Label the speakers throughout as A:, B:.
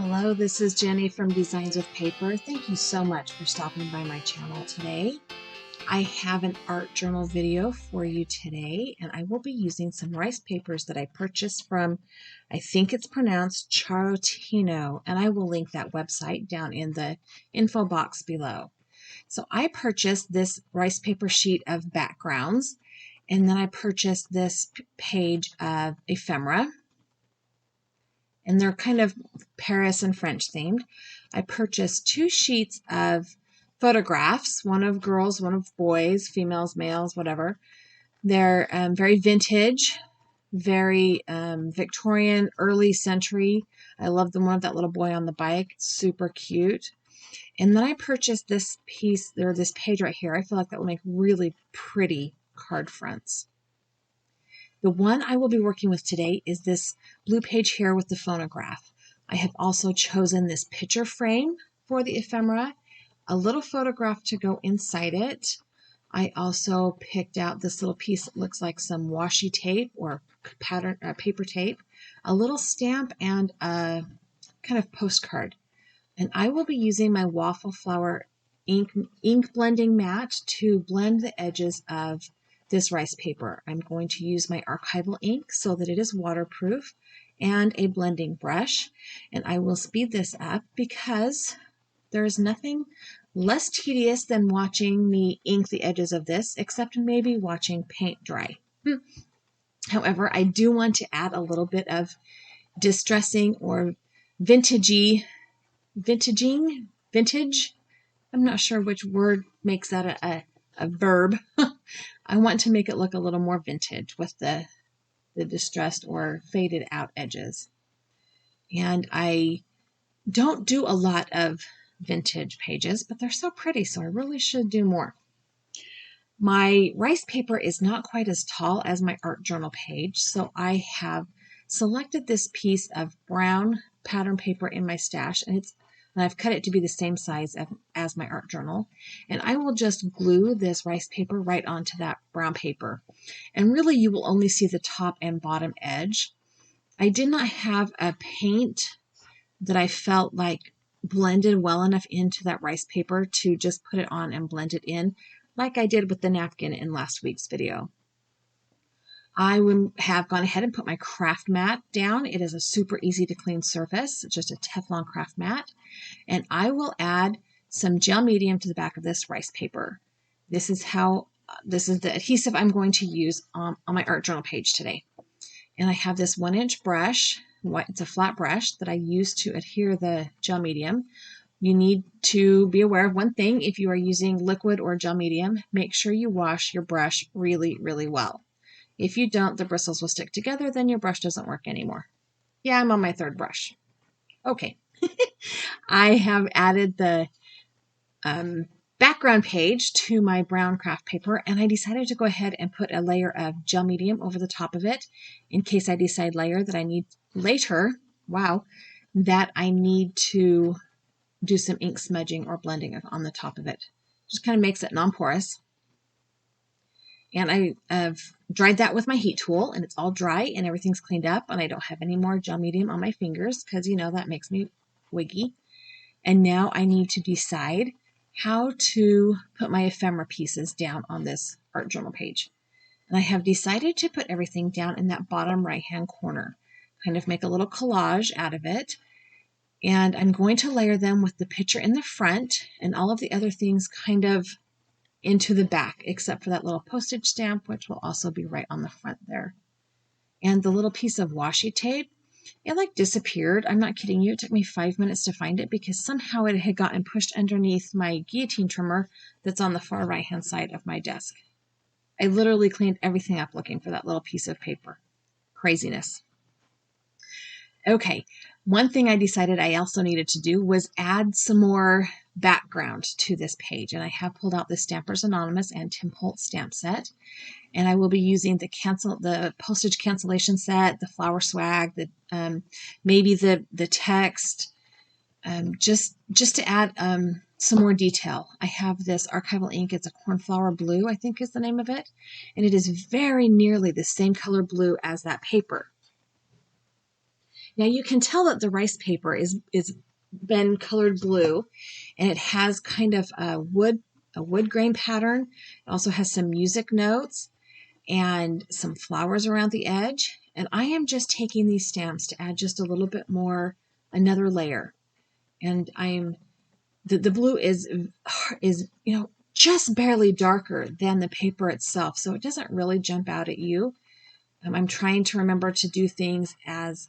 A: Hello, this is Jenny from Designs with Paper. Thank you so much for stopping by my channel today. I have an art journal video for you today, and I will be using some rice papers that I purchased from, I think it's pronounced Charotino, and I will link that website down in the info box below. So I purchased this rice paper sheet of backgrounds, and then I purchased this page of ephemera, and they're kind of Paris and French themed. I purchased 2 sheets of photographs, one of girls, one of boys, females, males, whatever. They're very vintage, very Victorian, early century. I love the one with that little boy on the bike. It's super cute. And then I purchased this piece, or this page right here. I feel like that will make really pretty card fronts. The one I will be working with today is this blue page here with the phonograph. I have also chosen this picture frame for the ephemera, a little photograph to go inside it. I also picked out this little piece that looks like some washi tape or paper tape, a little stamp, and a kind of postcard. And I will be using my waffle flower ink blending mat to blend the edges of this rice paper. I'm going to use my archival ink so that it is waterproof and a blending brush. And I will speed this up because there is nothing less tedious than watching me ink the edges of this, except maybe watching paint dry. However, I do want to add a little bit of distressing or vintage. I'm not sure which word makes that a verb. I want to make it look a little more vintage with the distressed or faded out edges. And I don't do a lot of vintage pages, but they're so pretty, so I really should do more. My rice paper is not quite as tall as my art journal page, so I have selected this piece of brown pattern paper in my stash, and I've cut it to be the same size as my art journal. And I will just glue this rice paper right onto that brown paper. And really you will only see the top and bottom edge. I did not have a paint that I felt like blended well enough into that rice paper to just put it on and blend it in like I did with the napkin in last week's video. I would have gone ahead and put my craft mat down. It is a super easy to clean surface, just a Teflon craft mat. And I will add some gel medium to the back of this rice paper. This is the adhesive I'm going to use on my art journal page today. And I have this 1-inch brush. It's a flat brush that I use to adhere the gel medium. You need to be aware of one thing. If you are using liquid or gel medium, make sure you wash your brush really, really well. If you don't, the bristles will stick together, then your brush doesn't work anymore. Yeah, I'm on my 3rd brush. Okay. I have added the background page to my brown craft paper, and I decided to go ahead and put a layer of gel medium over the top of it in case I decide later that I need to do some ink smudging or blending on the top of it. Just kind of makes it non-porous. And I have dried that with my heat tool, and it's all dry and everything's cleaned up, and I don't have any more gel medium on my fingers because, you know, that makes me wiggy. And now I need to decide how to put my ephemera pieces down on this art journal page. And I have decided to put everything down in that bottom right-hand corner, kind of make a little collage out of it. And I'm going to layer them with the picture in the front and all of the other things kind of into the back, except for that little postage stamp, which will also be right on the front there. And the little piece of washi tape, it like disappeared. I'm not kidding you. It took me 5 minutes to find it because somehow it had gotten pushed underneath my guillotine trimmer that's on the far right-hand side of my desk. I literally cleaned everything up looking for that little piece of paper. Craziness. Okay, one thing I decided I also needed to do was add some more background to this page, and I have pulled out the Stampers Anonymous and Tim Holtz stamp set, and I will be using the postage cancellation set, the flower swag, maybe the text, just to add some more detail. I have this archival ink. It's a cornflower blue, I think is the name of it, and it is very nearly the same color blue as that paper. Now you can tell that the rice paper is been colored blue, and it has kind of a wood grain pattern. It also has some music notes and some flowers around the edge. And I am just taking these stamps to add just a little bit more, another layer. And the blue is just barely darker than the paper itself, so it doesn't really jump out at you. I'm trying to remember to do things as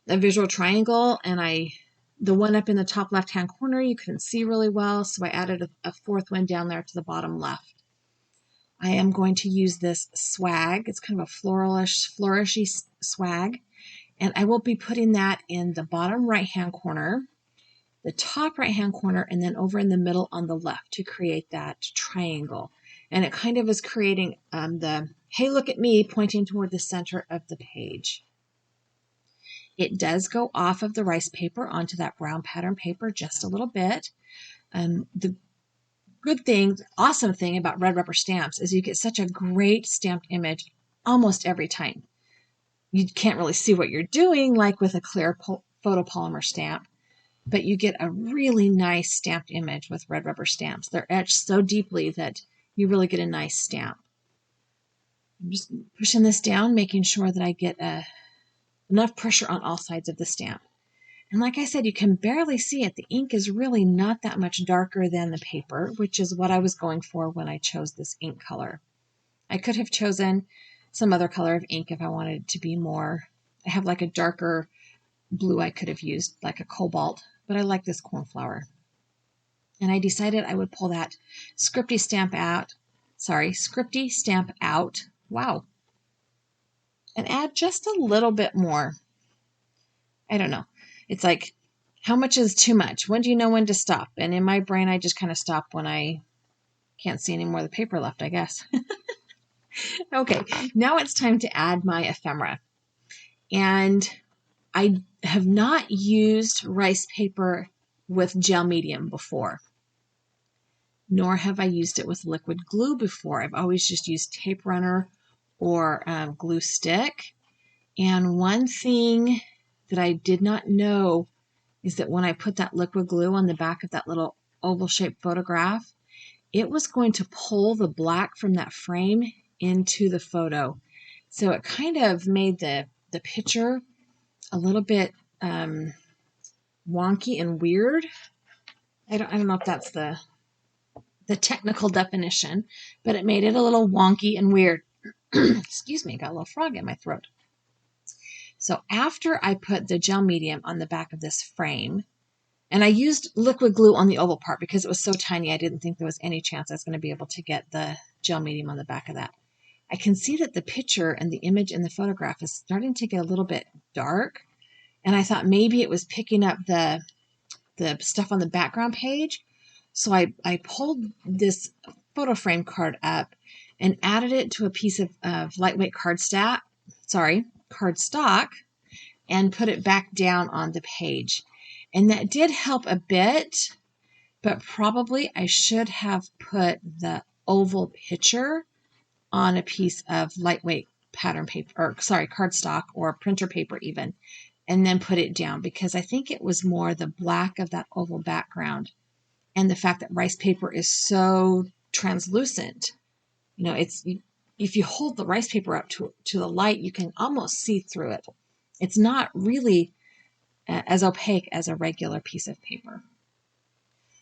A: a visual triangle, and the one up in the top left hand corner you couldn't see really well, so I added a fourth one down there to the bottom left. I am going to use this swag. It's kind of a flourishy swag, and I will be putting that in the bottom right hand corner, the top right hand corner, and then over in the middle on the left to create that triangle. And it kind of is creating the hey look at me pointing toward the center of the page. It does go off of the rice paper onto that brown pattern paper just a little bit. The good thing, awesome thing about red rubber stamps is you get such a great stamped image almost every time. You can't really see what you're doing like with a clear photopolymer stamp, but you get a really nice stamped image with red rubber stamps. They're etched so deeply that you really get a nice stamp. I'm just pushing this down, making sure that I get enough pressure on all sides of the stamp. And like I said, you can barely see it. The ink is really not that much darker than the paper, which is what I was going for when I chose this ink color. I could have chosen some other color of ink if I wanted it to be more. I have like a darker blue I could have used, like a cobalt, but I like this cornflower. And I decided I would pull that scripty stamp out. Wow. And add just a little bit more. I don't know. It's like, how much is too much? When do you know when to stop? And in my brain, I just kind of stop when I can't see any more of the paper left, I guess. Okay, now it's time to add my ephemera. And I have not used rice paper with gel medium before, nor have I used it with liquid glue before. I've always just used tape runner or glue stick. And one thing that I did not know is that when I put that liquid glue on the back of that little oval-shaped photograph, it was going to pull the black from that frame into the photo. So it kind of made the picture a little bit wonky and weird. I don't know if that's the technical definition, but it made it a little wonky and weird. Excuse me, got a little frog in my throat. So after I put the gel medium on the back of this frame, and I used liquid glue on the oval part because it was so tiny, I didn't think there was any chance I was going to be able to get the gel medium on the back of that. I can see that the picture and the image in the photograph is starting to get a little bit dark, and I thought maybe it was picking up the stuff on the background page. So I pulled this photo frame card up and added it to a piece of lightweight cardstock, and put it back down on the page. And that did help a bit, but probably I should have put the oval picture on a piece of lightweight pattern paper, cardstock or printer paper even, and then put it down, because I think it was more the black of that oval background and the fact that rice paper is so translucent. If you hold the rice paper up to the light, you can almost see through it. It's not really as opaque as a regular piece of paper.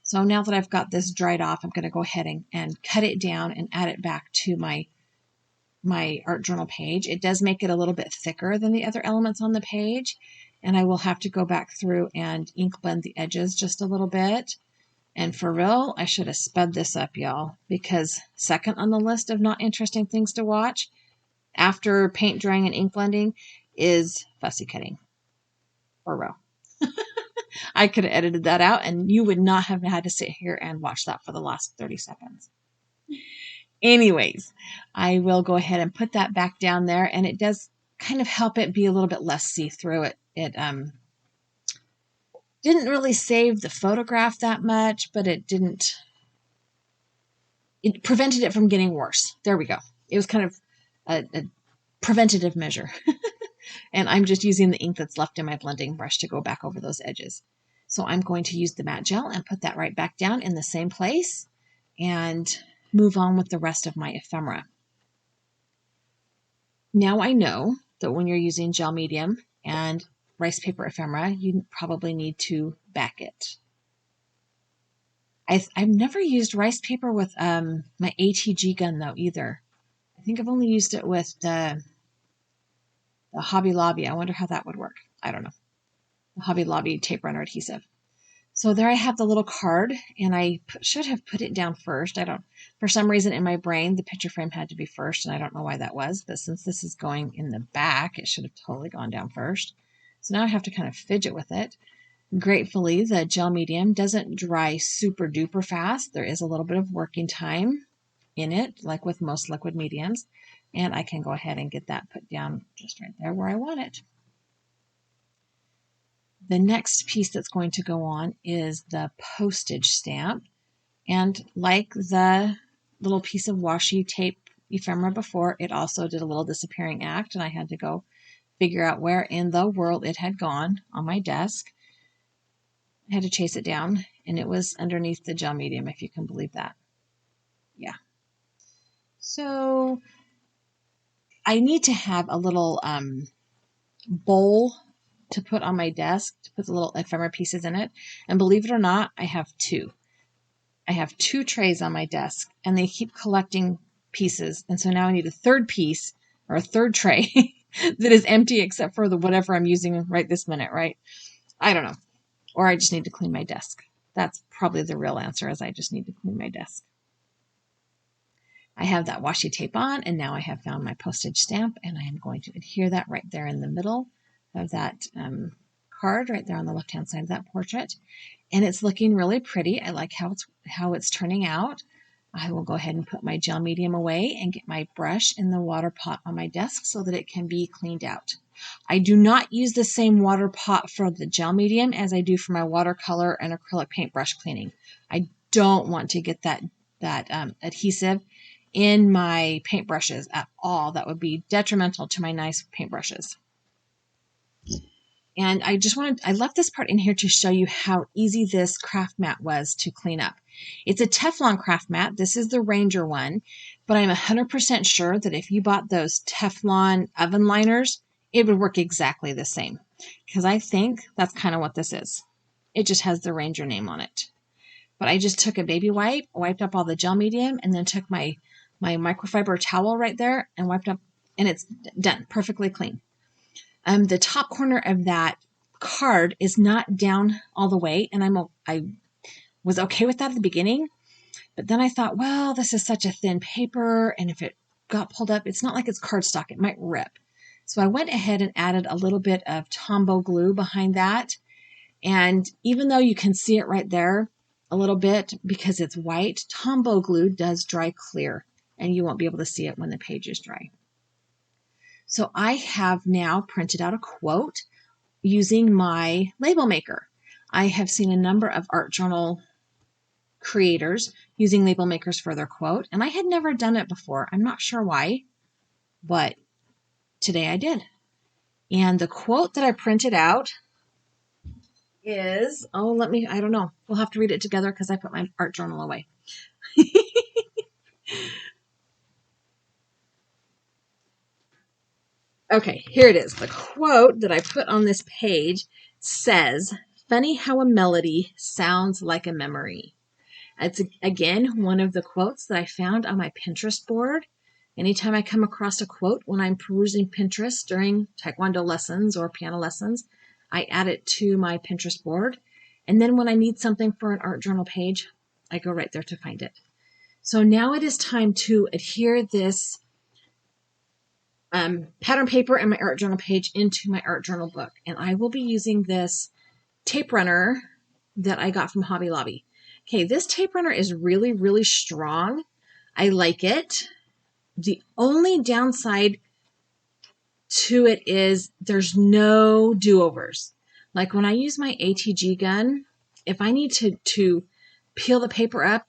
A: So now that I've got this dried off, I'm going to go ahead and cut it down and add it back to my art journal page. It does make it a little bit thicker than the other elements on the page, and I will have to go back through and ink blend the edges just a little bit. And for real, I should have sped this up, y'all, because second on the list of not interesting things to watch after paint drying and ink blending is fussy cutting. For real. I could have edited that out and you would not have had to sit here and watch that for the last 30 seconds. Anyways, I will go ahead and put that back down there, and it does kind of help it be a little bit less see-through. It didn't really save the photograph that much, but it prevented it from getting worse. There we go. It was kind of a preventative measure. And I'm just using the ink that's left in my blending brush to go back over those edges. So I'm going to use the matte gel and put that right back down in the same place and move on with the rest of my ephemera. Now I know that when you're using gel medium and rice paper ephemera, you probably need to back it. I've never used rice paper with my ATG gun though either. I think I've only used it with the Hobby Lobby. I wonder how that would work. I don't know. The Hobby Lobby tape runner adhesive. So there I have the little card, and I should have put it down first. For some reason in my brain, the picture frame had to be first, and I don't know why that was, but since this is going in the back, it should have totally gone down first. So now I have to kind of fidget with it. Gratefully, the gel medium doesn't dry super duper fast. There is a little bit of working time in it, like with most liquid mediums, and I can go ahead and get that put down just right there where I want it. The next piece that's going to go on is the postage stamp. And like the little piece of washi tape ephemera before, it also did a little disappearing act, and I had to go figure out where in the world it had gone on my desk. I had to chase it down, and it was underneath the gel medium, if you can believe that. Yeah. So I need to have a little bowl to put on my desk to put the little ephemera pieces in it. And believe it or not, I have two. I have two trays on my desk, and they keep collecting pieces. And so now I need a third piece or a third tray that is empty except for the whatever I'm using right this minute, right? I don't know. Or I just need to clean my desk. That's probably the real answer, is I just need to clean my desk. I have that washi tape on, and now I have found my postage stamp, and I am going to adhere that right there in the middle of that card, right there on the left-hand side of that portrait. And it's looking really pretty. I like how it's turning out. I will go ahead and put my gel medium away and get my brush in the water pot on my desk so that it can be cleaned out. I do not use the same water pot for the gel medium as I do for my watercolor and acrylic paintbrush cleaning. I don't want to get that adhesive in my paintbrushes at all. That would be detrimental to my nice paintbrushes. And I left this part in here to show you how easy this craft mat was to clean up. It's a Teflon craft mat. This is the Ranger one, but I'm 100% sure that if you bought those Teflon oven liners, it would work exactly the same, because I think that's kind of what this is. It just has the Ranger name on it. But I just took a baby wipe, wiped up all the gel medium, and then took my microfiber towel right there and wiped up, and it's done, perfectly clean. The top corner of that card is not down all the way, and I was okay with that at the beginning, but then I thought, well, this is such a thin paper, and if it got pulled up, it's not like it's cardstock, it might rip. So I went ahead and added a little bit of Tombow glue behind that, and even though you can see it right there a little bit because it's white, Tombow glue does dry clear, and you won't be able to see it when the page is dry. So I have now printed out a quote using my label maker. I have seen a number of art journal creators using label makers for their quote, and I had never done it before. I'm not sure why, but today I did. And the quote that I printed out is, I don't know. We'll have to read it together because I put my art journal away. Okay, here it is. The quote that I put on this page says, "Funny how a melody sounds like a memory." It's, again, one of the quotes that I found on my Pinterest board. Anytime I come across a quote when I'm perusing Pinterest during Taekwondo lessons or piano lessons, I add it to my Pinterest board. And then when I need something for an art journal page, I go right there to find it. So now it is time to adhere this pattern paper and my art journal page into my art journal book. And I will be using this tape runner that I got from Hobby Lobby. Okay, this tape runner is really, really strong. I like it. The only downside to it is there's no do-overs. Like when I use my ATG gun, if I need to peel the paper up,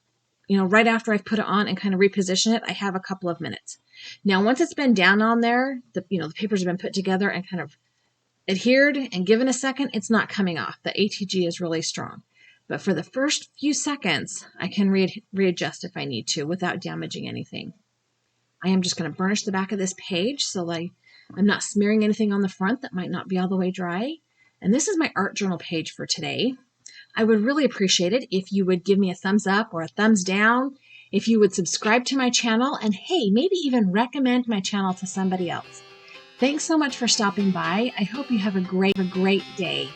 A: right after I've put it on and kind of reposition it, I have a couple of minutes. Now, once it's been down on there, the papers have been put together and kind of adhered and given a second, it's not coming off. The ATG is really strong. But for the first few seconds, I can readjust if I need to without damaging anything. I am just going to burnish the back of this page so that I'm not smearing anything on the front that might not be all the way dry. And this is my art journal page for today. I would really appreciate it if you would give me a thumbs up or a thumbs down, if you would subscribe to my channel, and hey, maybe even recommend my channel to somebody else. Thanks so much for stopping by. I hope you have a great day.